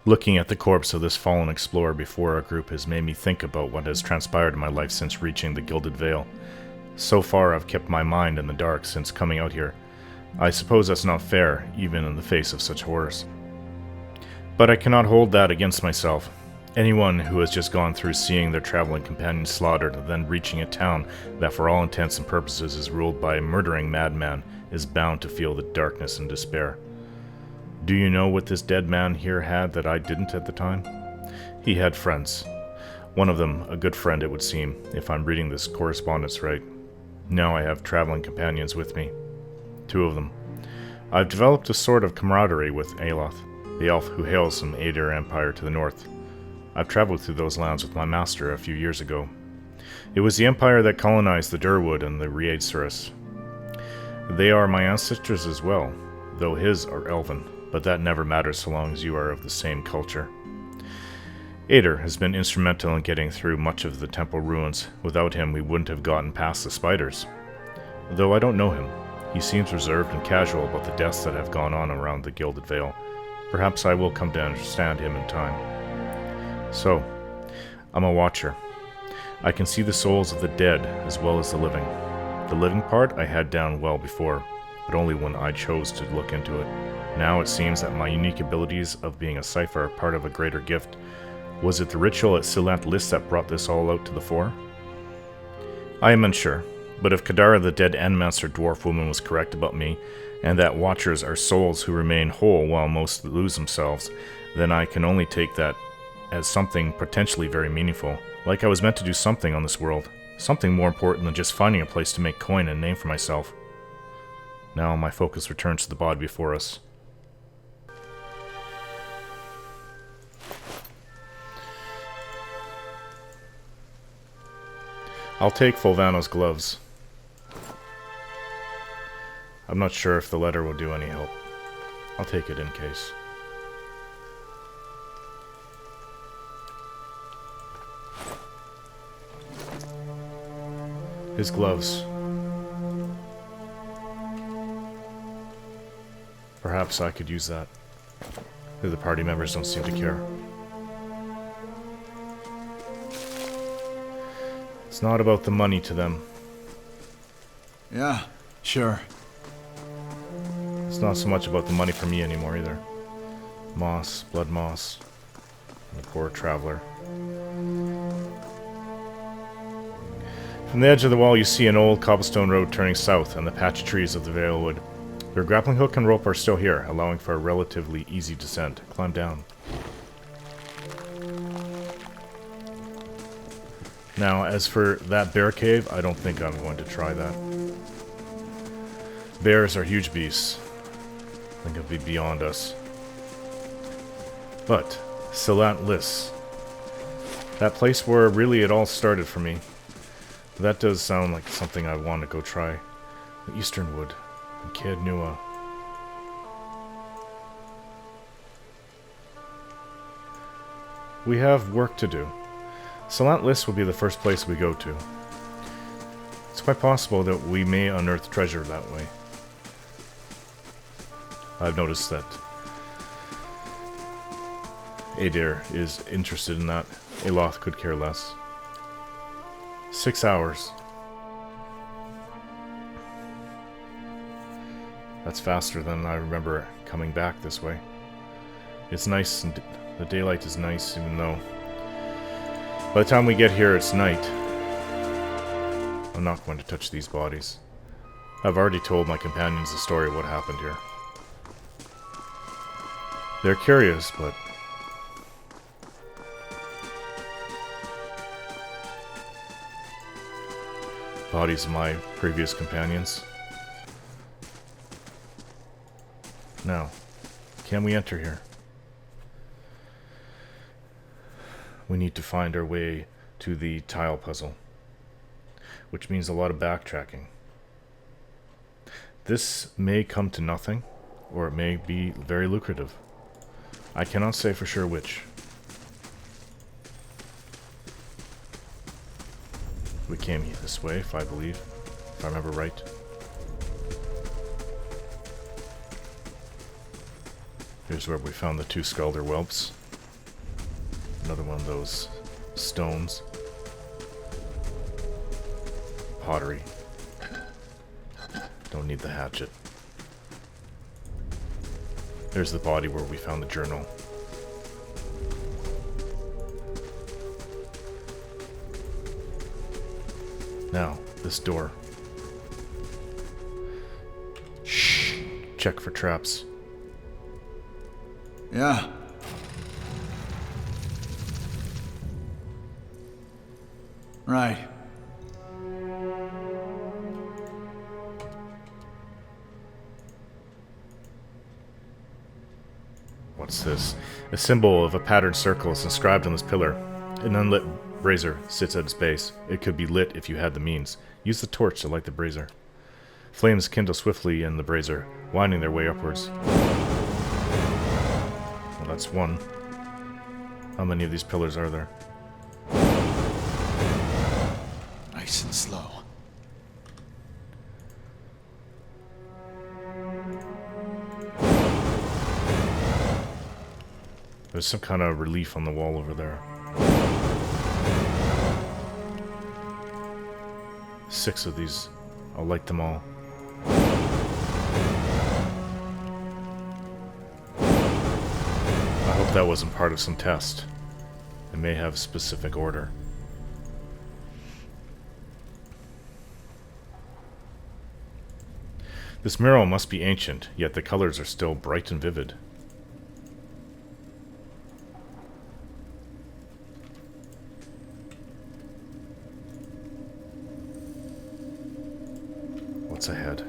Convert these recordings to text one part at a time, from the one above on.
Looking at the corpse of this fallen explorer before our group has made me think about what has transpired in my life since reaching the Gilded Vale. So far, I've kept my mind in the dark since coming out here. I suppose that's not fair, even in the face of such horrors. But I cannot hold that against myself. Anyone who has just gone through seeing their traveling companions slaughtered and then reaching a town that for all intents and purposes is ruled by a murdering madman is bound to feel the darkness and despair. Do you know what this dead man here had that I didn't at the time? He had friends. One of them, a good friend it would seem, if I'm reading this correspondence right. Now I have traveling companions with me. 2 of them. I've developed a sort of camaraderie with Aloth, the elf who hails from Aedir Empire to the north. I've traveled through those lands with my master a few years ago. It was the Empire that colonized the Durwood and the Raederic. They are my ancestors as well, though his are elven, but that never matters so long as you are of the same culture. Aedir has been instrumental in getting through much of the temple ruins. Without him, we wouldn't have gotten past the spiders. Though I don't know him, he seems reserved and casual about the deaths that have gone on around the Gilded Vale. Perhaps I will come to understand him in time. So, I'm a watcher. I can see the souls of the dead as well as the living. The living part I had down well before, but only when I chose to look into it. Now it seems that my unique abilities of being a cipher are part of a greater gift. Was it the ritual at Cilant Lis that brought this all out to the fore? I am unsure, but if Kadara the dead Endmaster dwarf woman was correct about me, and that watchers are souls who remain whole while most lose themselves, then I can only take that as something potentially very meaningful, like I was meant to do something on this world, something more important than just finding a place to make coin and a name for myself. Now my focus returns to the body before us. I'll take Fulvano's gloves. I'm not sure if the letter will do any help. I'll take it in case. His gloves. Perhaps I could use that. The party members don't seem to care. It's not about the money to them. Yeah, sure. It's not so much about the money for me anymore either. Moss, blood moss, and the poor traveler. From the edge of the wall you see an old cobblestone road turning south and the patch of trees of the Valewood. Your grappling hook and rope are still here, allowing for a relatively easy descent. Climb down. Now, as for that bear cave, I don't think I'm going to try that. Bears are huge beasts. I think it'll be beyond us. But, Cilant Lis. That place where really it all started for me. That does sound like something I want to go try. The Easternwood and Caed Nua. We have work to do. Cilant Lis will be the first place we go to. It's quite possible that we may unearth treasure that way. I've noticed that Aedir is interested in that. Aloth could care less. 6 hours. That's faster than I remember coming back this way. It's nice, and the daylight is nice, even though by the time we get here it's night. I'm not going to touch these bodies. I've already told my companions the story of what happened here. They're curious, but bodies of my previous companions. Now, can we enter here? We need to find our way to the tile puzzle, which means a lot of backtracking. This may come to nothing, or it may be very lucrative. I cannot say for sure which. We came this way, if I remember right. Here's where we found the 2 Skalder whelps. Another one of those stones. Pottery. Don't need the hatchet. There's the body where we found the journal. Now, this door. Shh. Check for traps. Yeah. Right. What's this? A symbol of a patterned circle is inscribed on this pillar. An unlit brazier sits at its base. It could be lit if you had the means. Use the torch to light the brazier. Flames kindle swiftly in the brazier, winding their way upwards. Well, that's one. How many of these pillars are there? Nice and slow. There's some kind of relief on the wall over there. 6 of these. I'll light them all. I hope that wasn't part of some test. It may have a specific order. This mural must be ancient, yet the colors are still bright and vivid. What's ahead?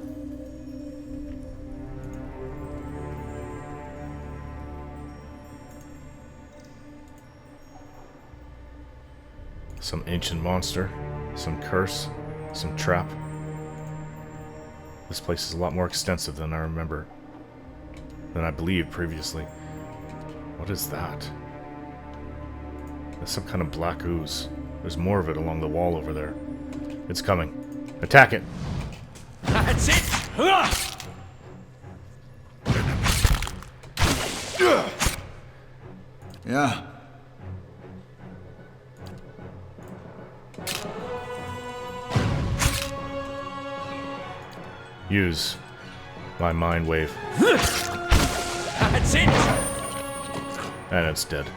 Some ancient monster, some curse, some trap. This place is a lot more extensive than I remember, than I believed previously. What is that? There's some kind of black ooze. There's more of it along the wall over there. It's coming. Attack it! That's it! Yeah. Use my mind wave. That's it! And it's dead.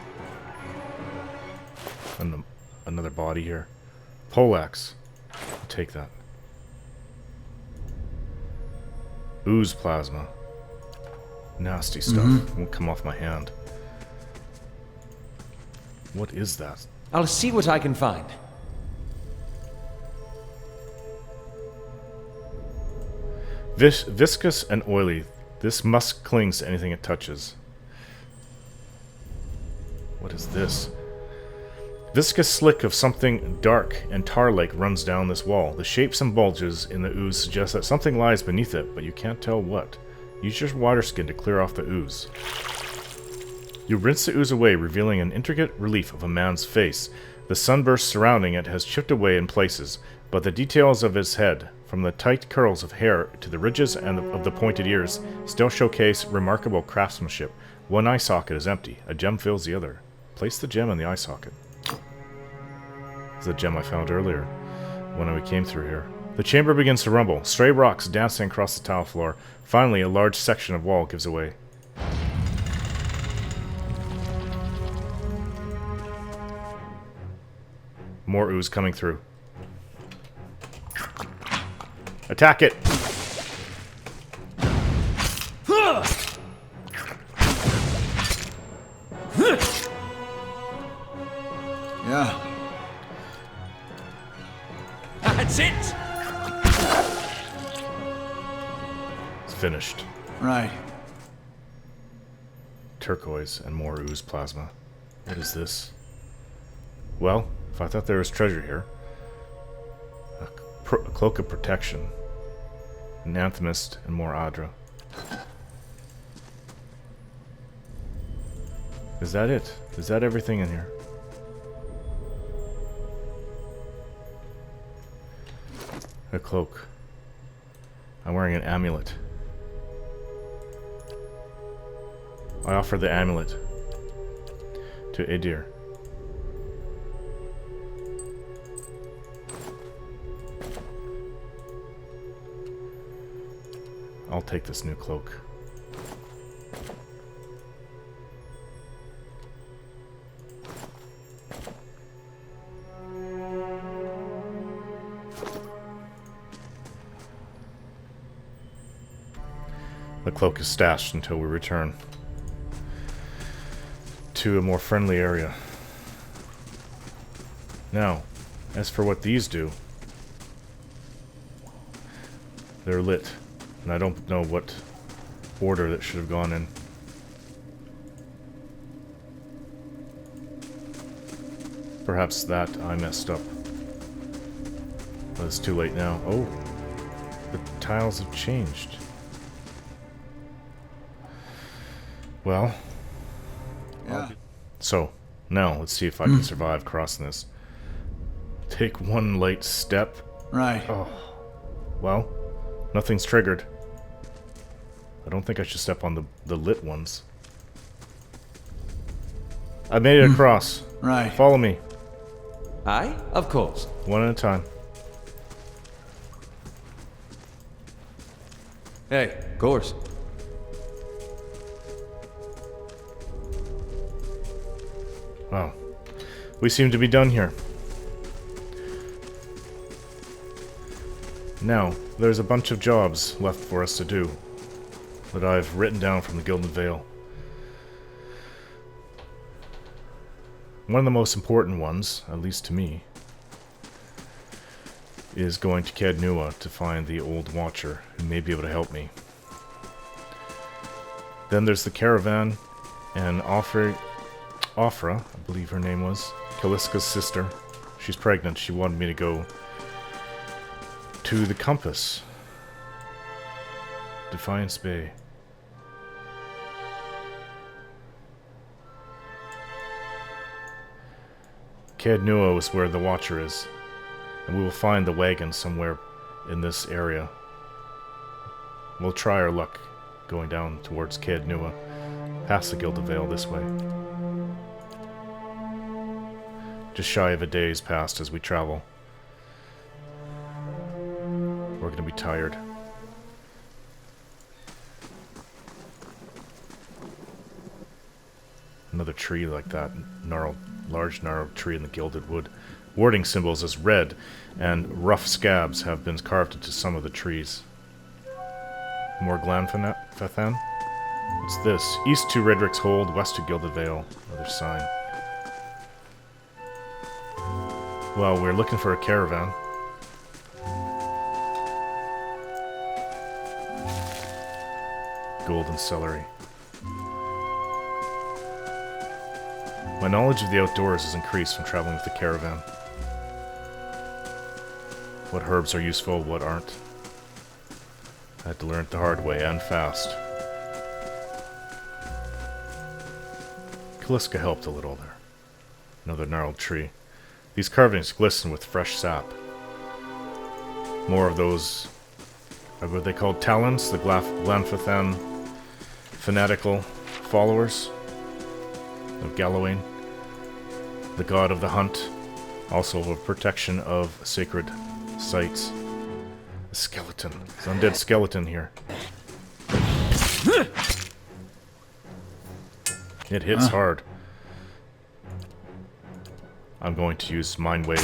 And another body here. Poleaxe. I'll take that. Ooze plasma. Nasty stuff. Won't come off my hand. What is that? I'll see what I can find. Viscous and oily. This musk clings to anything it touches. What is this? Viscous slick of something dark and tar-like runs down this wall. The shapes and bulges in the ooze suggest that something lies beneath it, but you can't tell what. Use your water skin to clear off the ooze. You rinse the ooze away, revealing an intricate relief of a man's face. The sunburst surrounding it has chipped away in places, but the details of his head, from the tight curls of hair to the ridges of the pointed ears, still showcase remarkable craftsmanship. One eye socket is empty. A gem fills the other. Place the gem in the eye socket. This is the gem I found earlier when we came through here. The chamber begins to rumble. Stray rocks dancing across the tile floor. Finally, a large section of wall gives away. More ooze coming through. Attack it! Yeah. That's it! It's finished. Right. Turquoise and more ooze plasma. What is this? Well, if I thought there was treasure here. A cloak of protection. An anthemist and more Adra. Is that it? Is that everything in here? A cloak. I'm wearing an amulet. I offer the amulet to Raederic. I'll take this new cloak. The cloak is stashed until we return to a more friendly area. Now, as for what these do, they're lit, and I don't know what order that should have gone in. Perhaps that I messed up. But it's too late now. Oh, the tiles have changed. Well, Yeah. so now let's see if I can survive crossing this. Take one light step. Right. Oh, well, nothing's triggered. I don't think I should step on the lit ones. I made it across. Right. Follow me, Aye, of course. one at a time. Hey, of course. Wow, we seem to be done here. Now, there's a bunch of jobs left for us to do that I've written down from the Gilded Veil. One of the most important ones, at least to me, is going to Caed Nua to find the old Watcher who may be able to help me. Then there's the caravan and Afra, I believe her name was, Kolsc's sister. She's pregnant. She wanted me to go to the Compass. Defiance Bay. Caed Nua is where the Watcher is, and we will find the wagon somewhere in this area. We'll try our luck going down towards Caed Nua, past the Gilded Veil this way. Just shy of a day's passed as we travel. We're gonna be tired. Another tree like that, large gnarled tree in the gilded wood. Warding symbols as red, and rough scabs have been carved into some of the trees. More Glanfathan? What's this? East to Raederic's Hold, west to Gilded Vale. Another sign. Well, we're looking for a caravan. Golden celery. My knowledge of the outdoors has increased from traveling with the caravan. What herbs are useful, what aren't. I had to learn it the hard way, and fast. Kolsc helped a little there. Another gnarled tree. These carvings glisten with fresh sap. More of those, what are they called? Talons? The Glanfathan fanatical followers of Galawain, the god of the hunt, also of protection of sacred sites. A skeleton. There's an undead skeleton here. It hits hard. I'm going to use Mind Wave.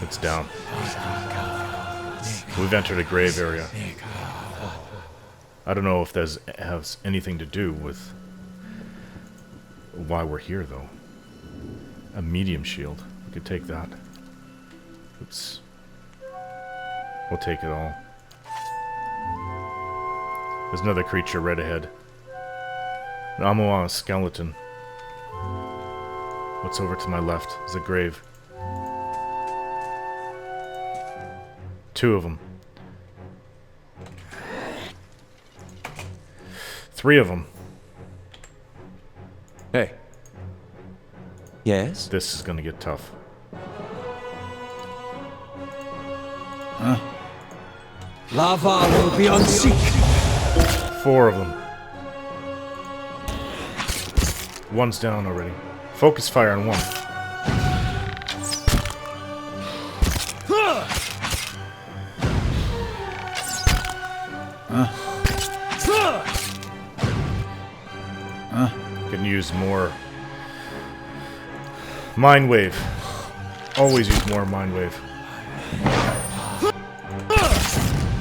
It's down. We've entered a grave area. I don't know if that has anything to do with why we're here, though. A medium shield. We could take that. Oops. We'll take it all. There's another creature right ahead. An Amoa skeleton. What's over to my left is a grave. 2 of them. 3 of them. Hey. Yes? This is gonna get tough. Lava will be unseek. 4 of them. One's down already. Focus fire on one. use more Mind Wave. Always use more Mind Wave.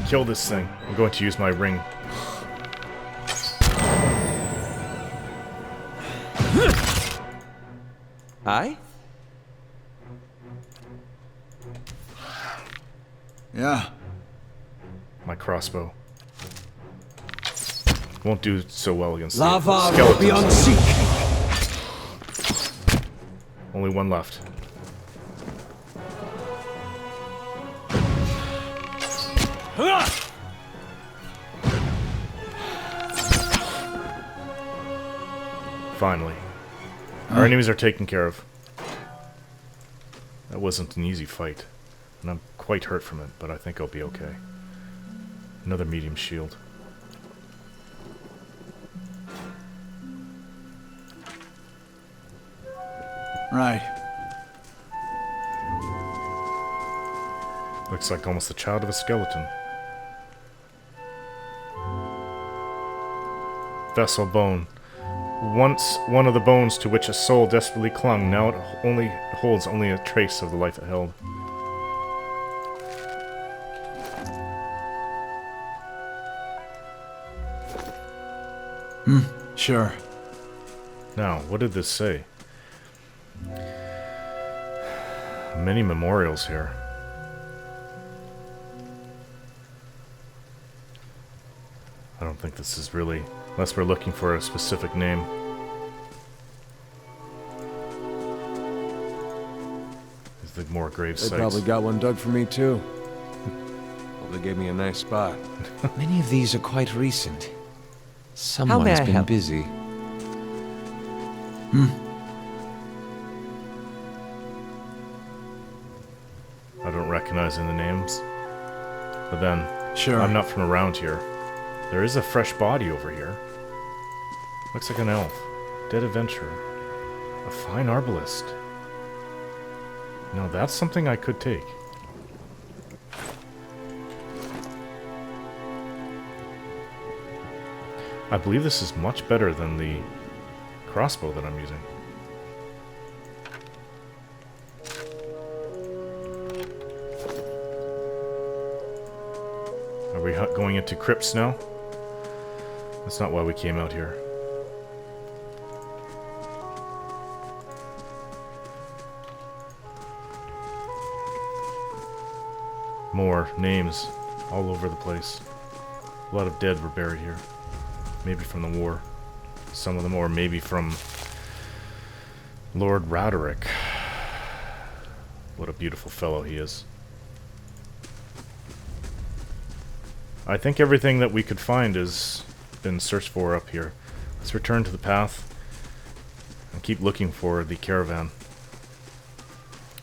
Kill this thing. I'm going to use my ring. Aye? Yeah. My crossbow. Won't do so well against the Lava skeletons. beyond seek. Only one left. Finally. Our enemies are taken care of. That wasn't an easy fight. And I'm quite hurt from it, but I think I'll be okay. Another medium shield. Right. Looks like almost the child of a skeleton. Vessel bone. Once one of the bones to which a soul desperately clung, now it holds only a trace of the life it held. Sure. Now, what did this say? Many memorials here. I don't think this is really... Unless we're looking for a specific name. Is the more grave They sites. probably got one dug for me, too. Well, they gave me a nice spot. Many of these are quite recent. How Someone may has I been help? busy. I don't recognize any of the names. But then, Sure. I'm not from around here. There is a fresh body over here. Looks like an elf. Dead adventurer. A fine arbalist. Now that's something I could take. I believe this is much better than the crossbow that I'm using. Are we going into crypts now? That's not why we came out here. More names all over the place. A lot of dead were buried here. Maybe from the war. Some of them, or maybe from Lord Raederic. What a beautiful fellow he is. I think everything that we could find has been searched for up here. Let's return to the path and keep looking for the caravan.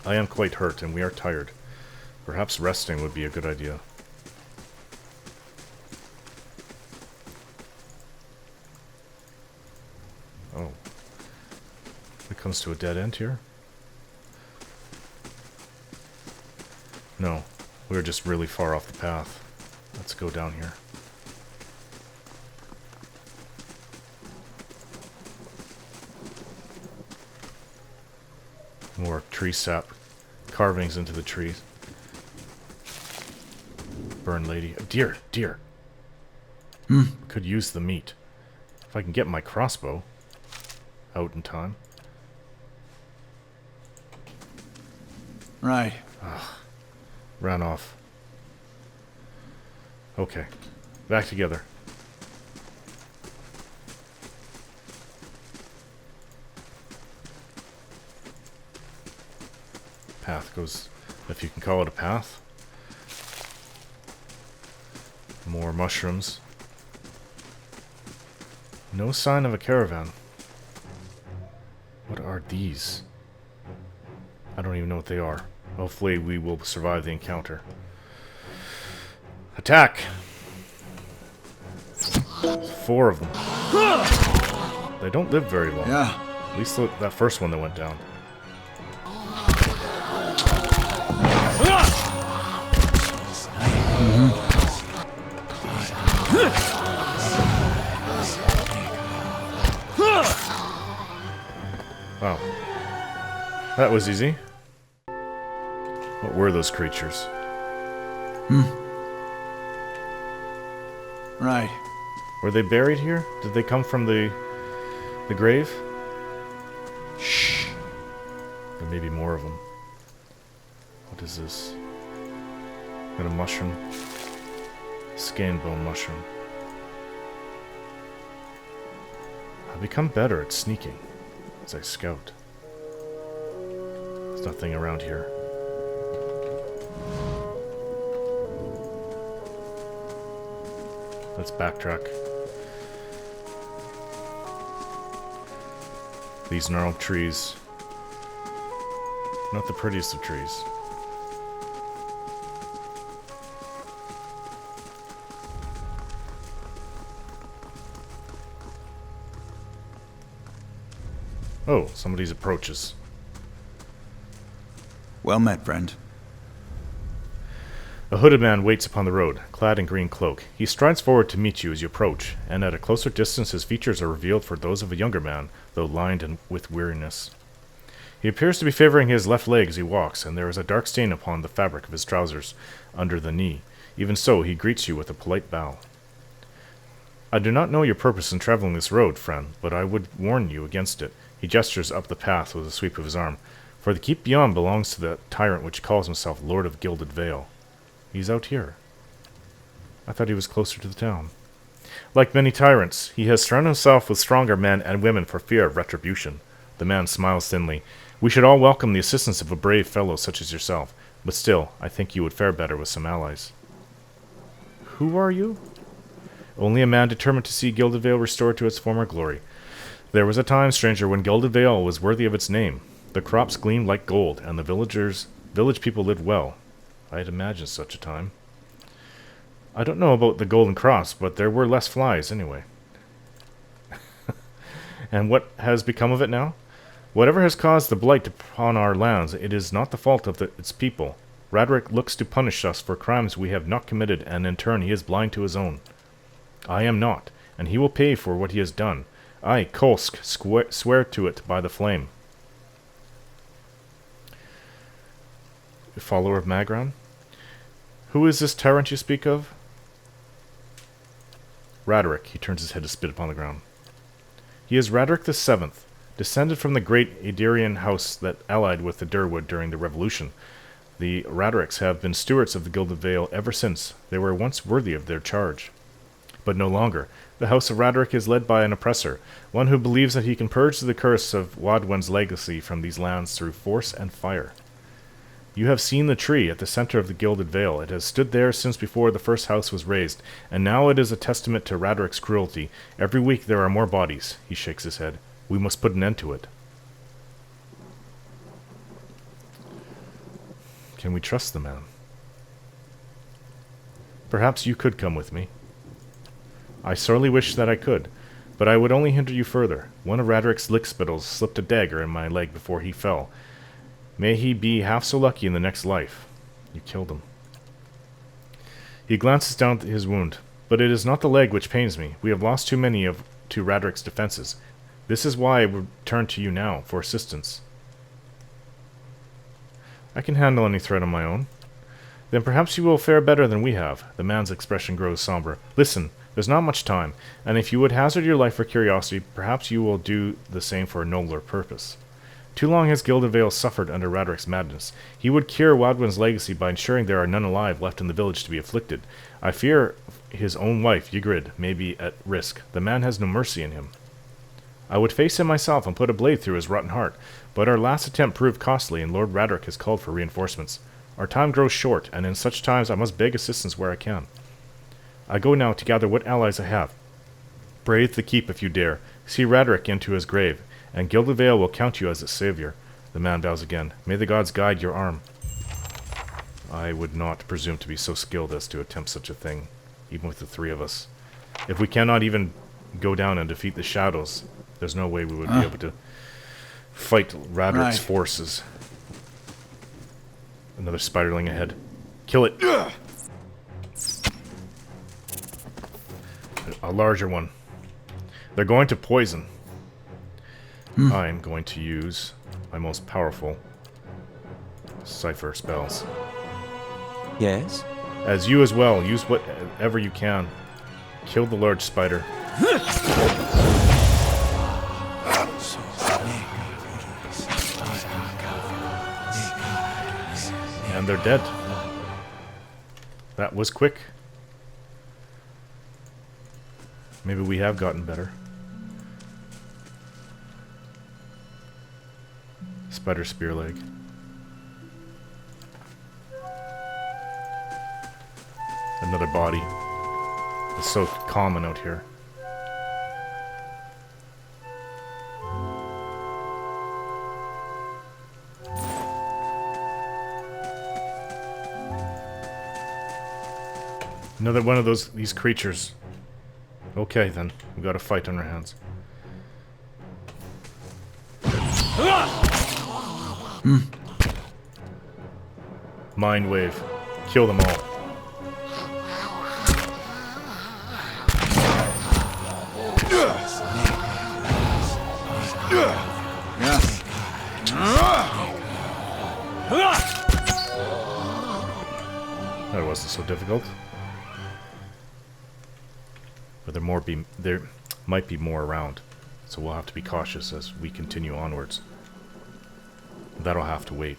I am quite hurt and we are tired. Perhaps resting would be a good idea. Oh. It comes to a dead end here? No. We're just really far off the path. Let's go down here. More tree sap carvings into the trees. Burn lady. Oh, deer, deer. Could use the meat. If I can get my crossbow out in time. Right. Ran off. Okay. Back together. Path goes, if you can call it a path. More mushrooms. No sign of a caravan. What are these? I don't even know what they are. Hopefully we will survive the encounter. Attack! 4 of them. They don't live very long. Yeah. At least that first one that went down. That was easy. What were those creatures? Right. Were they buried here? Did they come from the grave? Shh. There may be more of them. What is this? Got a mushroom. Skin bone mushroom. I've become better at sneaking as I scout. There's nothing around here. Let's backtrack. These gnarled trees. Not the prettiest of trees. Oh, somebody's approaches. Well met, friend. A hooded man waits upon the road, clad in green cloak. He strides forward to meet you as you approach, and at a closer distance his features are revealed for those of a younger man, though lined with weariness. He appears to be favoring his left leg as he walks, and there is a dark stain upon the fabric of his trousers, under the knee. Even so, he greets you with a polite bow. I do not know your purpose in traveling this road, friend, but I would warn you against it. He gestures up the path with a sweep of his arm. For the keep beyond belongs to the tyrant which calls himself Lord of Gilded Vale. He's out here. I thought he was closer to the town. Like many tyrants, he has surrounded himself with stronger men and women for fear of retribution. The man smiles thinly. We should all welcome the assistance of a brave fellow such as yourself, but still, I think you would fare better with some allies. Who are you? Only a man determined to see Gilded Vale restored to its former glory. There was a time, stranger, when Gilded Vale was worthy of its name. The crops gleamed like gold, and the village people lived well. I had imagined such a time. I don't know about the golden crops, but there were less flies, anyway. And what has become of it now? Whatever has caused the blight upon our lands, it is not the fault of its people. Raederic looks to punish us for crimes we have not committed, and in turn he is blind to his own. I am not, and he will pay for what he has done. I, Kolsc, swear to it by the flame. A follower of Magron? Who is this tyrant you speak of? Raederic. He turns his head to spit upon the ground. He is Raederic the Seventh, descended from the great Aderian house that allied with the Durwood during the Revolution. The Raederics have been stewards of the Gilded Vale ever since. They were once worthy of their charge. But no longer. The House of Raederic is led by an oppressor, one who believes that he can purge the curse of Wadwen's legacy from these lands through force and fire. You have seen the tree at the center of the Gilded Vale. It has stood there since before the first house was raised, and now it is a testament to Raederic's cruelty. Every week there are more bodies. He shakes his head. We must put an end to it. Can we trust the man? Perhaps you could come with me. I sorely wish that I could, but I would only hinder you further. One of Raederic's lickspittles slipped a dagger in my leg before he fell. May he be half so lucky in the next life. You killed him. He glances down at his wound. But it is not the leg which pains me. We have lost too many to Raederic's defenses. This is why I would turn to you now for assistance. I can handle any threat on my own. Then perhaps you will fare better than we have. The man's expression grows somber. Listen, there's not much time, and if you would hazard your life for curiosity, perhaps you will do the same for a nobler purpose. Too long has Gilded Vale suffered under Raederic's madness. He would cure Wadwen's legacy by ensuring there are none alive left in the village to be afflicted. I fear his own wife, Ygritte, may be at risk. The man has no mercy in him. I would face him myself and put a blade through his rotten heart, but our last attempt proved costly, and Lord Raederic has called for reinforcements. Our time grows short, and in such times I must beg assistance where I can. I go now to gather what allies I have. Brave the keep if you dare. See Raederic into his grave, and Gilded Vale will count you as its savior. The man bows again. May the gods guide your arm. I would not presume to be so skilled as to attempt such a thing, even with the three of us. If we cannot even go down and defeat the shadows, there's no way we would be able to fight Raederic's forces. Another spiderling ahead. Kill it! A larger one. They're going to poison. I'm going to use my most powerful cipher spells. Yes? As you as well, use whatever you can. Kill the large spider. And they're dead. That was quick. Maybe we have gotten better. Spider spear leg. Another body. It's so common out here. Another one of these creatures. Okay then, we got a fight on our hands. Mind wave. Kill them all. That wasn't so difficult. But there might be more around, so we'll have to be cautious as we continue onwards. That'll have to wait.